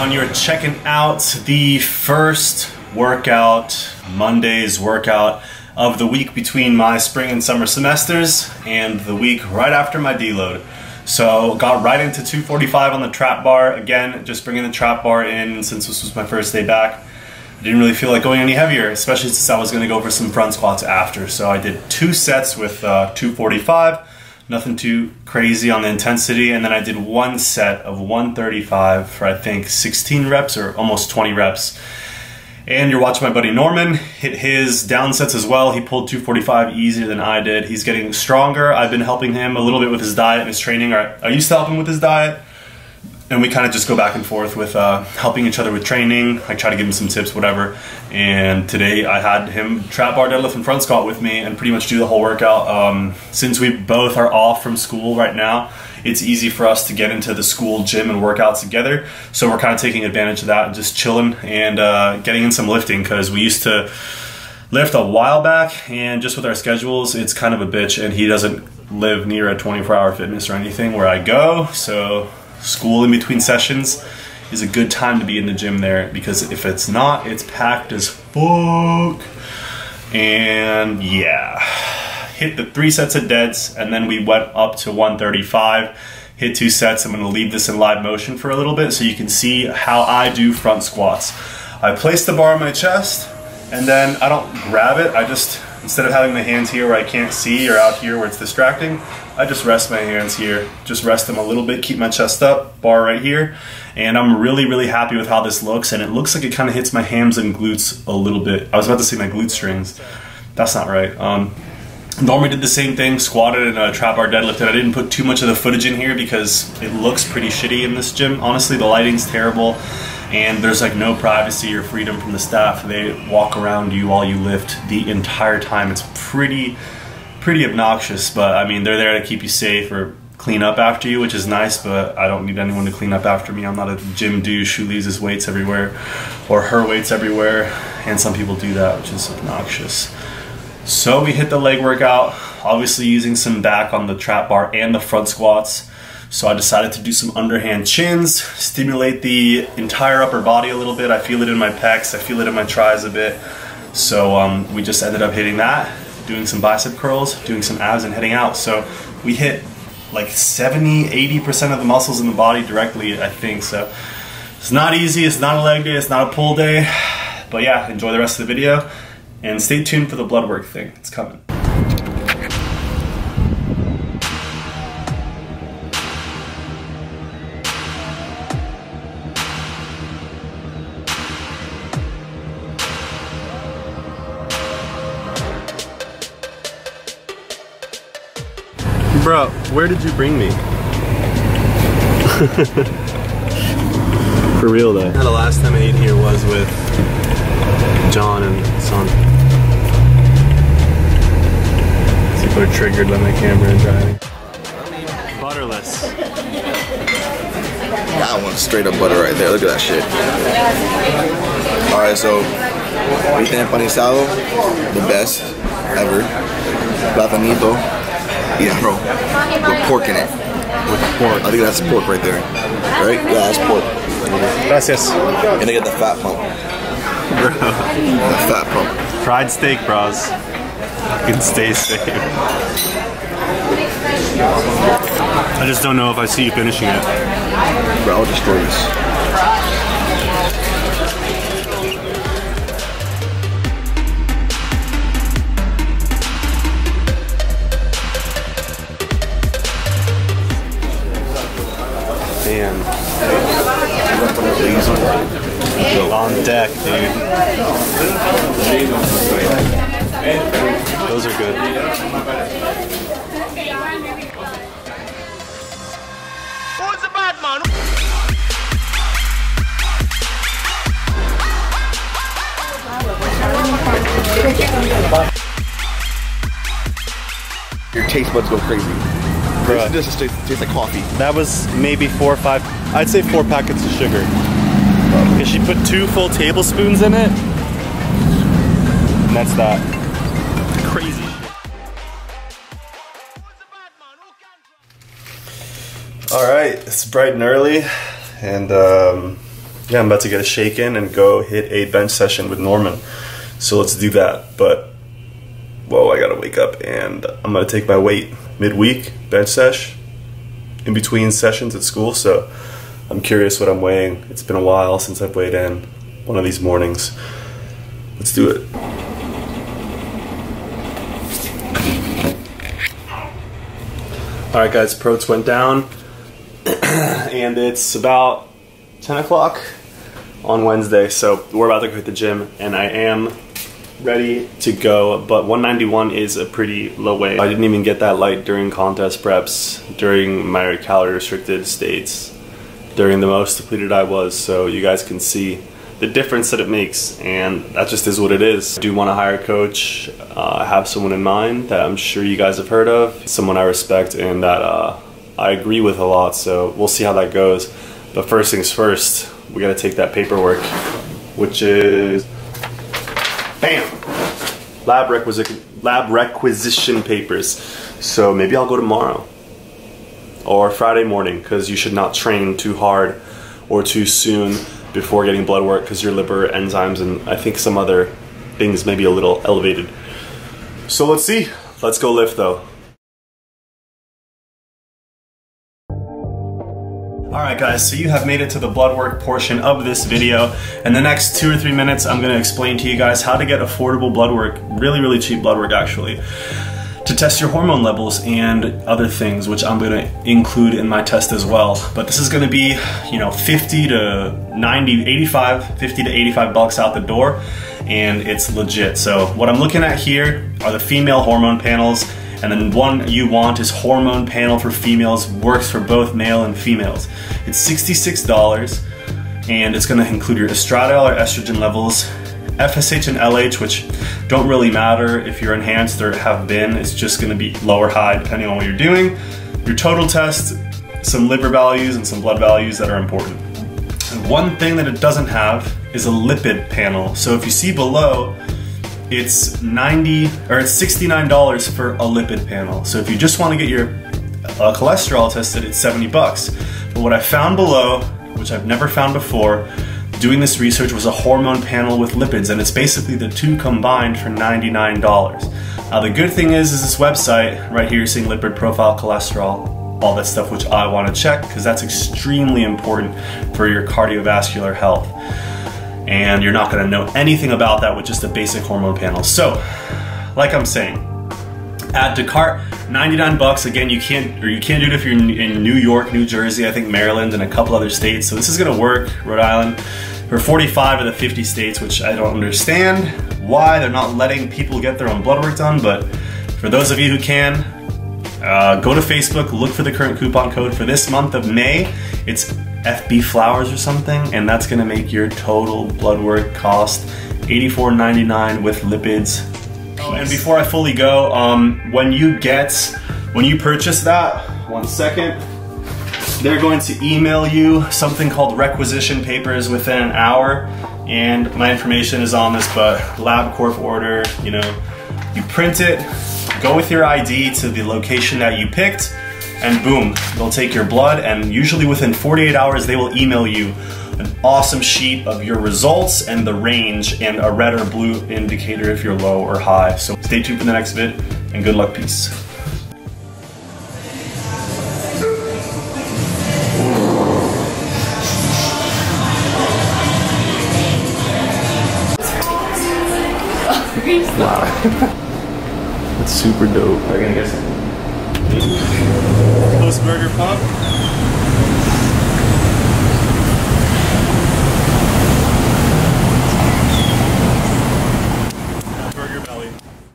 everyone. You're checking out the first workout, Monday's workout of the week between my spring and summer semesters and the week right after my deload. So got right into 245 on the trap bar. Again, just bringing the trap bar in since this was my first day back. I didn't really feel like going any heavier, especially since I was gonna go for some front squats after. So I did 2 sets with 245. Nothing too crazy on the intensity, and then I did 1 set of 135 for I think 16 reps or almost 20 reps. And you're watching my buddy Norman hit his down sets as well. He pulled 245 easier than I did. He's getting stronger. I've been helping him a little bit with his diet and his training. I used to help him with his diet, and we kind of just go back and forth with helping each other with training. I try to give him some tips, whatever. And today I had him trap bar, deadlift, and front squat with me and pretty much do the whole workout. Since we both are off from school right now, it's easy for us to get into the school gym and work out together. So we're kind of taking advantage of that and just chilling and getting in some lifting, because we used to lift a while back, and just with our schedules, it's kind of a bitch, and he doesn't live near a 24-hour fitness or anything where I go. So school in between sessions is a good time to be in the gym there, because if it's not, it's packed as fuck. And yeah, hit the 3 sets of deads, and then we went up to 135, hit 2 sets. I'm gonna leave this in live motion for a little bit so you can see how I do front squats. I place the bar on my chest, and then I don't grab it. I just, instead of having my hands here where I can't see or out here where it's distracting, I just rest my hands here, just rest them a little bit, keep my chest up, bar right here. And I'm really happy with how this looks, and it looks like it kind of hits my hams and glutes a little bit. I was about to say my glute strings. That's not right. Normally did the same thing, squatted and trap bar deadlifted. I didn't put too much of the footage in here because it looks pretty shitty in this gym. Honestly, the lighting's terrible, and there's like no privacy or freedom from the staff. They walk around you while you lift the entire time. It's pretty obnoxious, but I mean, they're there to keep you safe or clean up after you, which is nice, but I don't need anyone to clean up after me. I'm not a gym douche who leaves his weights everywhere or her weights everywhere, and some people do that, which is obnoxious. So we hit the leg workout, obviously using some back on the trap bar and the front squats. So I decided to do some underhand chins, stimulate the entire upper body a little bit. I feel it in my pecs, I feel it in my tris a bit. So we just ended up hitting that, doing some bicep curls, doing some abs, and heading out. So we hit like 70–80% of the muscles in the body directly, I think. So it's not easy, it's not a leg day, it's not a pull day. But yeah, enjoy the rest of the video. And stay tuned for the blood work thing. It's coming. Bro, where did you bring me? For real though. The last time I ate here was with John and Son. People are triggered by my camera and driving. Butterless. That one's straight up butter right there. Look at that shit. Alright, so beef empanizado, the best ever. Platanito. Yeah, bro. With pork in it. With pork. I think that's pork right there. Right? Yeah, that's pork. Gracias. And they get the fat pump. Bro. The fat pump. Fried steak, bros. Fucking stay safe. I just don't know if I see you finishing it. Bro, I'll destroy this. Damn. On deck, dude. Those are good. Who's the bad man? Your taste buds go crazy. Bruh. This just tastes like coffee. That was maybe 4 or 5, I'd say 4 packets of sugar. Because she put 2 full tablespoons in it. And that's that. Crazy shit. Alright, it's bright and early. And yeah, I'm about to get a shake in and go hit a bench session with Norman. So let's do that. But whoa, I gotta wake up and I'm gonna take my weight midweek, bench sesh, in between sessions at school. So I'm curious what I'm weighing. It's been a while since I've weighed in one of these mornings. Let's do it. All right, guys, protes went down, and it's about 10 o'clock on Wednesday, so we're about to go hit the gym, and I am ready to go, but 191 is a pretty low weight. I didn't even get that light during contest preps, during my calorie restricted states, during the most depleted I was, so you guys can see the difference that it makes, and that just is what it is. I do want to hire a coach. I have someone in mind that I'm sure you guys have heard of, someone I respect and that I agree with a lot, so we'll see how that goes. But first things first, we gotta take that paperwork, which is, bam, lab requisition papers. So maybe I'll go tomorrow or Friday morning, because you should not train too hard or too soon before getting blood work, because your liver enzymes and I think some other things may be a little elevated. So let's see. Let's go lift though. Alright guys, so you have made it to the blood work portion of this video. In the next 2 or 3 minutes, I'm going to explain to you guys how to get affordable blood work, really cheap blood work actually, to test your hormone levels and other things, which I'm going to include in my test as well. But this is going to be, you know, 50 to 90, 85, 50 to 85 bucks out the door, and it's legit. So what I'm looking at here are the female hormone panels, and then one you want is hormone panel for females, works for both male and females. It's $66, and it's going to include your estradiol or estrogen levels, FSH and LH, which don't really matter if you're enhanced or have been. It's just going to be low or high depending on what you're doing. Your total test, some liver values and some blood values that are important. And one thing that it doesn't have is a lipid panel. So if you see below, it's $69 for a lipid panel. So if you just want to get your cholesterol tested, it's 70 bucks. But what I found below, which I've never found before, doing this research, was a hormone panel with lipids, and it's basically the two combined for $99. Now the good thing is this website right here, seeing lipid profile, cholesterol, all that stuff, which I want to check because that's extremely important for your cardiovascular health. And you're not going to know anything about that with just a basic hormone panel. So, like I'm saying, add to cart, 99 bucks. Again, you can't do it if you're in New York, New Jersey, I think Maryland, and a couple other states. So this is gonna work, Rhode Island, for 45 of the 50 states, which I don't understand why they're not letting people get their own blood work done. But for those of you who can, go to Facebook, look for the current coupon code for this month of May. It's FB Flowers or something, and that's gonna make your total blood work cost $84.99 with lipids. Oh, and before I fully go, when you purchase that, 1 second, they're going to email you something called requisition papers within an hour, and my information is on this, but LabCorp order, you know, you print it, go with your ID to the location that you picked, and boom, they'll take your blood, and usually within 48 hours they will email you an awesome sheet of your results and the range and a red or blue indicator if you're low or high. So stay tuned for the next vid, and good luck, peace. Wow. That's super dope. Are you gonna get some? Post burger pop.